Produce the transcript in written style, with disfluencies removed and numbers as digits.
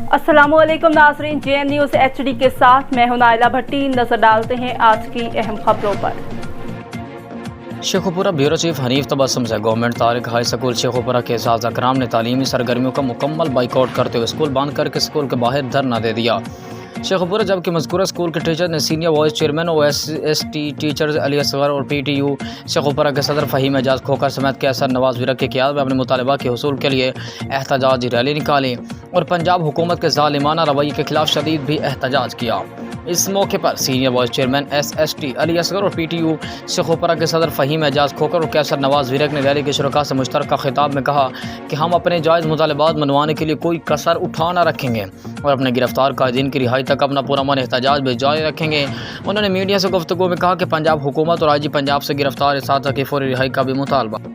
अस्सलाम वालेकुम नाज़रीन, JN न्यूज़ HD के साथ मैं हूं नाइला भट्टी। नजर डालते हैं आज की अहम खबरों पर। शेखोपुरा ब्यूरो चीफ हनीफ तबस्सुम से government Tariq high school Shekhopura के एजाज़ अकराम ने तालीमी सरगर्मियों का मुकम्मल बाइकआउट करते हुए स्कूल बंद करके स्कूल के बाहर धरना दे दिया। शेखोपुरा जबकि मज़कूरा स्कूल के टीचर ने senior vice chairman OSST teachers Ali Asghar और PTU शेखोपुरा के सदर फ़हीम एजाज खोखर समेत कैसर नवाज विरक की क़यादत में अपने मुतालबा के हुसूल के लिए एहतजाजी रैली निकाली और पंजाब हुकूमत के ज़ालिमाना रवैये के खिलाफ शदीद भी एहतजाज किया। इस मौके पर senior vice chairman SST Ali Asghar और PTU शेखोपुरा के सदर फ़हीम एजाज खोखर और कैसर नवाज विरक ने रैली के शुरका से मुश्तरका खिताब में कहा कि हम अपने जायज़ मुतालबात मनवाने के लिए कोई कसर उठा न रखेंगे और अपने गिरफ्तार कायदीन की रिहाई तक अपना पुरअमन एहतजाज भी जारी रखेंगे। उन्होंने मीडिया से गुफ्तगू में कहा कि पंजाब हुकूमत और IG पंजाब से गिरफ्तार इसाता की फौरी रिहाई का भी मुतालबा